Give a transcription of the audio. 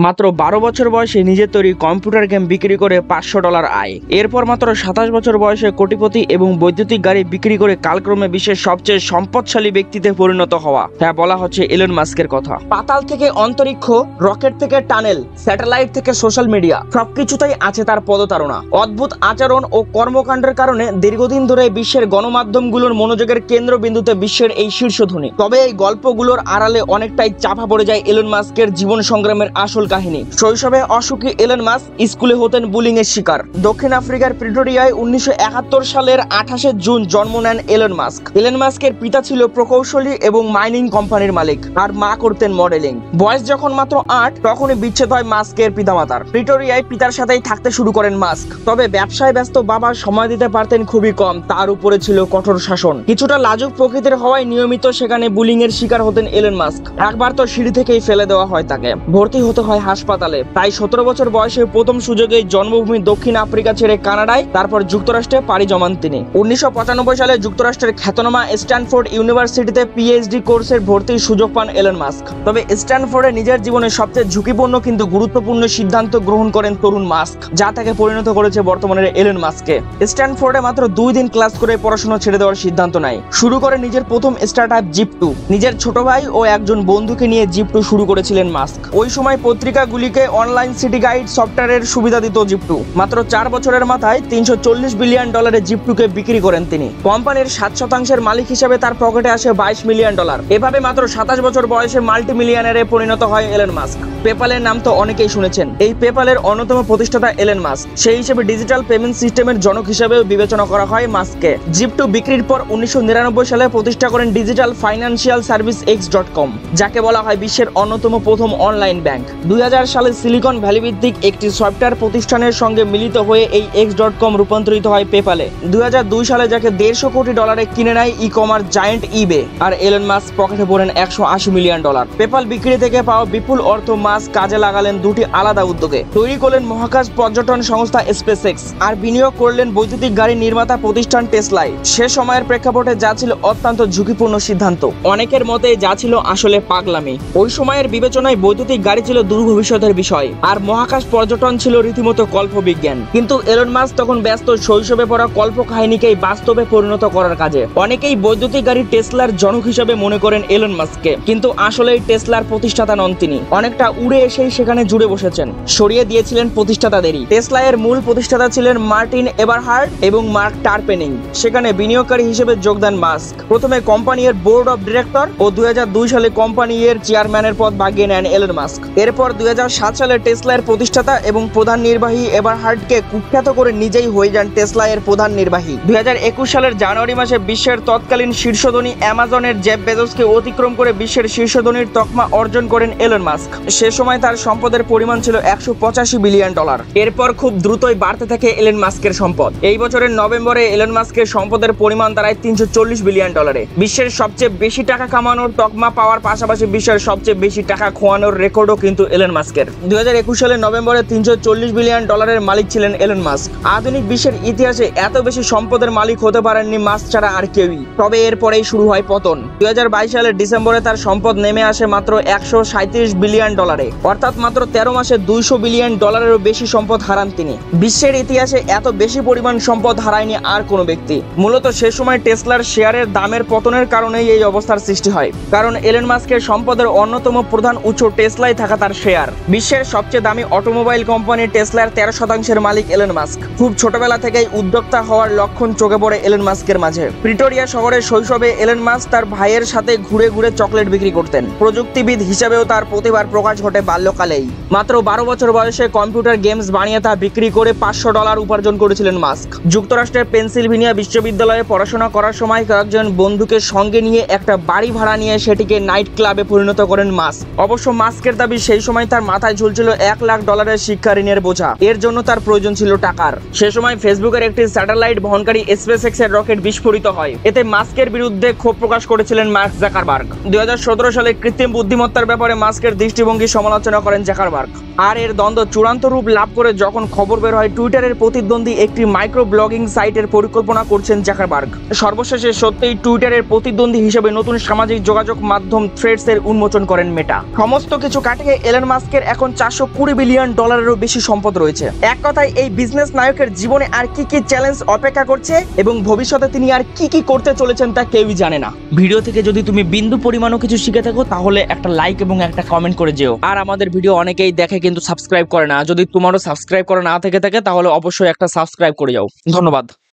মাত্র 12 বছর বয়সে নিজের তৈরি কম্পিউটার গেম বিক্রি করে $500 আয়। এরপর মাত্র 27 বছর বয়সে কোটিপতি এবং বৈদ্যুতিক গাড়ি বিক্রি করে কালক্রমে বিশ্বের সবচেয়ে সম্পদশালী ব্যক্তিতে পরিণত হওয়া। হ্যাঁ, বলা হচ্ছে এলন মাস্কের কথা। পাতাল থেকে অন্তরিক্ষ, রকেট থেকে টানেল, স্যাটেলাইট থেকে সোশ্যাল মিডিয়া, সবকিছুতেই আছে তার পদতারণা। অদ্ভুত আচরণ ও কর্মকাণ্ডের কারণে দীর্ঘদিন ধরে বিশ্বের গণমাধ্যমগুলোর মনোযোগের কেন্দ্রবিন্দুতে বিশ্বের এই শীর্ষধনী। তবে এই গল্পগুলোর আড়ালে অনেকটাই চাপা পড়ে যায় এলন মাস্কের জীবন সংগ্রামের আসল কাহিনী। শৈশবে অসুখী এলন মাস্ক স্কুলে হতেন বুলিং এর শিকার। দক্ষিণ আফ্রিকার প্রিটোরিয়ায় 1971 সালের 28 জুন জন্ম নেন এলন মাস্ক। এলন মাস্কের পিতা ছিল প্রকৌশলী এবং মাইনিং কোম্পানির মালিক, আর মা করতেন মডেলিং। বয়স যখন মাত্র 8 তখনই বিচ্ছেদ হয় মাস্কের পিতামাতার। প্রিটোরিয়ায় পিতার সাথেই থাকতে শুরু করেন মাস্ক। তবে ব্যবসায় ব্যস্ত বাবা সময় দিতে পারতেন খুবই কম, তার উপরে ছিল কঠোর শাসন। কিছুটা লাজুক প্রকৃতির হওয়ায় নিয়মিত সেখানে বুলিং এর শিকার হতেন এলন মাস্ক। একবার তো সিঁড়ি থেকেই ফেলে দেওয়া হয় তাকে, ভর্তি হতে হয় হাসপাতালে। তাই 17 বছর বয়সে প্রথম সুযোগেই জন্মভূমি দক্ষিণ আফ্রিকা ছেড়ে কানাডায়, তারপর যুক্তরাষ্ট্রে পাড়ি জমান তিনি। 1995 সালে যুক্তরাষ্ট্রের খ্যাতনামা স্ট্যানফোর্ড ইউনিভার্সিটিতে পিএইচডি কোর্সের ভর্তির সুযোগ পান এলন মাস্ক। তবে স্ট্যানফোর্ডে নিজের জীবনের সবচেয়ে ঝুঁকিপূর্ণ কিন্তু গুরুত্বপূর্ণ সিদ্ধান্ত গ্রহণ করেন তরুণ মাস্ক, যা তাকে পরিণত করেছে বর্তমানের এলন মাস্ককে। স্ট্যানফোর্ডে মাত্র 2 দিন ক্লাস করে পড়াশোনা ছেড়ে দেওয়ার সিদ্ধান্ত নেয়। শুরু করে নিজের প্রথম স্টার্টআপ জিপ2। নিজের ছোট ভাই ও একজন বন্ধুকে নিয়ে জিপ2 শুরু করেছিলেন মাস্ক। ওই সময় পত্রিকাগুলিকে অনলাইন সিটি গাইড সফটওয়্যারের সুবিধা দিত জিপ2। মাত্র 4 বছরের মাথায় $340 বিলিয়ন জিপ2কে বিক্রি করেন তিনি। কোম্পানির 7% মালিক হিসেবে তার পকেটে আসে $22 মিলিয়ন। এভাবে মাত্র 27 বছর বয়সে মাল্টি মিলিয়নারে পরিণত হয় এলন মাস্ক। পেপালের নাম তো অনেকেই শুনেছেন। এই পেপালের অন্যতম প্রতিষ্ঠাতা এলন মাস্ক। সেই হিসেবে ডিজিটাল পেমেন্ট সিস্টেমের জনক হিসেবেও বিবেচনা করা হয় মাস্ককে। জিপ2 বিক্রির পর 1999 সালে প্রতিষ্ঠা করেন ডিজিটাল ফাইন্যান্সিয়াল সার্ভিস x.com, যাকে বলা হয় বিশ্বের অন্যতম প্রথম অনলাইন ব্যাংক। 2000 সালে সিলিকন ভ্যালি ভিত্তিক একটি সফটওয়্যার প্রতিষ্ঠানের সঙ্গে মিলিত হয়ে এই x.com রূপান্তরিত হয় পেপালে। 2002 সালে যাকে $150 কোটি কিনে নেয় ই কমার্স জায়ান্ট ইবে, আর এলন মাস্ক পকেটে পড়েন $180 মিলিয়ন। পেপাল বিক্রি থেকে পাওয়া বিপুল অর্থ মাস্ক কাজে লাগালেন দুটি আলাদা উদ্যোগে। তৈরি করলেন মহাকাশ পর্যটন সংস্থা স্পেসএক্স, আর বিনিয়োগ করলেন বৈদ্যুতিক গাড়ি নির্মাতা প্রতিষ্ঠান টেসলায়। সে সময়ের প্রেক্ষাপটে যা ছিল অত্যন্ত ঝুঁকিপূর্ণ সিদ্ধান্ত, অনেকের মতে যা ছিল আসলে পাগলামি। ওই সময়ের বিবেচনায় বৈদ্যুতিক গাড়ি ছিল দূর ভবিষ্যতের বিষয়, আর মহাকাশ পর্যটন ছিল রীতিমতো কল্পবিজ্ঞান। কিন্তু এলন মাস্ক তখন ব্যস্ত শৈশবে পড়া কল্প কাহিনীকেই বাস্তবে পরিণত করার কাজে। অনেকেই বৈদ্যুতিক গাড়ি টেসলার জনক হিসেবে মনে করেন এলন মাস্ককে, কিন্তু আসলেই টেসলার প্রতিষ্ঠাতা নন তিনি। অনেকটা উড়ে এসেই সেখানে জুড়ে বসেছেন, সরিয়ে দিয়েছিলেন প্রতিষ্ঠাতাদেরই। টেসলা এর মূল প্রতিষ্ঠাতা ছিলেন মার্টিন এবারহার্ড এবং মার্ক টারপেনিং। সেখানে বিনিয়োগকারী হিসেবে যোগ দেন মাস্ক। প্রথমে কোম্পানির বোর্ড অফ ডিরেক্টর ও 2002 সালে কোম্পানির চেয়ারম্যানের পদ ভাগিয়ে নেন এলন মাস্ক। এরপর 2007 সালে টেসলা এর প্রতিষ্ঠাতা এবং প্রধান নির্বাহী এবারহার্ডকে কুখ্যাত করে নিজেই হয়ে যান টেসলা এর প্রধান নির্বাহী। 2021 সালের জানুয়ারি মাসে বিশ্বের তৎকালীন শীর্ষধনী অ্যামাজনের জেফ বেজোসকে অতিক্রম করে বিশ্বের শীর্ষধনীর তকমা অর্জন করেন এলন মাস্ক। সে সময় তার সম্পদের পরিমাণ ছিল $185 বিলিয়ন। এরপর খুব দ্রুতই বাড়তে থাকে এলন মাস্কের সম্পদ। এই বছরের নভেম্বরে এলন মাস্কের সম্পদের পরিমাণ দাঁড়ায় $340 বিলিয়ন। বিশ্বের সবচেয়ে বেশি টাকা কামানোর তকমা পাওয়ার পাশাপাশি বিশ্বের সবচেয়ে বেশি টাকা খোয়ানোর রেকর্ডও কিন্তু এলন মাস্কের। 2021 সালের নভেম্বরে $340 বিলিয়ন মালিক ছিলেন এলন মাস্ক। আধুনিক বিশ্বের ইতিহাসে এত বেশি সম্পদের মালিক হতে পারেননি মাস্ক ছাড়া আর কেউই। তবে এরপরেই শুরু হয় পতন। 2022 সালের ডিসেম্বরে তার সম্পদ নেমে আসে মাত্র $137 বিলিয়ন, অর্থাৎ মাত্র 13 মাসে $200 বিলিয়ন বেশি সম্পদ হারান তিনি। বিশ্বের ইতিহাসে এত বেশি পরিমাণ সম্পদ হারায়নি আর কোনো ব্যক্তি। মূলত সে সময় টেসলার শেয়ারের দামের পতনের কারণেই এই অবস্থার সৃষ্টি হয়, কারণ এলন মাস্কের সম্পদের অন্যতম প্রধান উৎস টেসলায় থাকা তার শেয়ার। বিশ্বের সবচেয়ে দামি অটোমোবাইল কোম্পানি টেসলার 13% মালিক এলন মাস্ক। খুব ছোটবেলা থেকেই উদ্যোক্তা হওয়ার লক্ষণ চোখে পড়ে এলন মাস্কের মাঝে। প্রিটোরিয়া শহরের শৈশবে এলন মাস্ক তার ভাইয়ের সাথে ঘুরে ঘুরে চকলেট বিক্রি করতেন। প্রযুক্তিবিদ হিসেবেও তার প্রতিভার প্রকাশ ঘটে বাল্যকালেই। মাত্র 12 বছর বয়সে কম্পিউটার গেমস বানিয়ে তা বিক্রি করে $500 উপার্জন করেছিলেন মাস্ক। যুক্তরাষ্ট্রের পেনসিলভেনিয়া বিশ্ববিদ্যালয়ে পড়াশোনা করার সময় কয়েকজন বন্ধুকে সঙ্গে নিয়ে একটা বাড়ি ভাড়া নিয়ে সেটিকে নাইট ক্লাবে পরিণত করেন মাস্ক। অবশ্য মাস্কের দাবি সেই সময় তার মাথায় ঝুলছিল $1 লাখ শিক্ষা ঋণের বোঝা। এর জন্য তার প্রয়োজন ছিল টাকার। সে সময় ফেসবুকের একটি স্যাটেলাইট বহনকারী স্পেসএক্স এর রকেট বিস্ফোরিত হয়। এতে মাস্কের বিরুদ্ধে ক্ষোভ প্রকাশ করেছিলেন মার্ক জাকারবার্গ। 2017 সালে কৃত্রিম বুদ্ধিমত্তার ব্যাপারে মাস্কের দৃষ্টিভঙ্গি সমালোচনা করেন জাকারবার্গ। আর এর দ্বন্দ্ব চূড়ান্ত রূপ লাভ করে যখন খবর বের হয় টুইটারের প্রতিদ্বন্দ্বী একটি মাইক্রো ব্লগিং সাইটের পরিকল্পনা করছেন জাকারবার্গ। সর্বশেষে সত্যিই টুইটারের প্রতিদ্বন্দ্বী হিসেবে নতুন সামাজিক যোগাযোগ মাধ্যম থ্রেডস এর উন্মোচন করেন মেটা। সমস্ত কিছু কাটিয়ে এলন মাস্কের এখন $420 বিলিয়ন বেশি সম্পদ রয়েছে। এক কথায় এই বিজনেস নায়কের জীবনে আর কি কি চ্যালেঞ্জ অপেক্ষা করছে এবং ভবিষ্যতে তিনি আর কি কি করতে চলেছেন তা কেউই জানে না। ভিডিও থেকে যদি তুমি বিন্দু পরিমাণও কিছু শিখে থাকো তাহলে একটা লাইক এবং একটা কমেন্ট করে যেও। আর আমাদের ভিডিও অনেকেই দেখে কিন্তু সাবস্ক্রাইব করে না, যদি তোমারও সাবস্ক্রাইব করা না থেকে থাকে তাহলে অবশ্যই একটা সাবস্ক্রাইব করে যাও। ধন্যবাদ।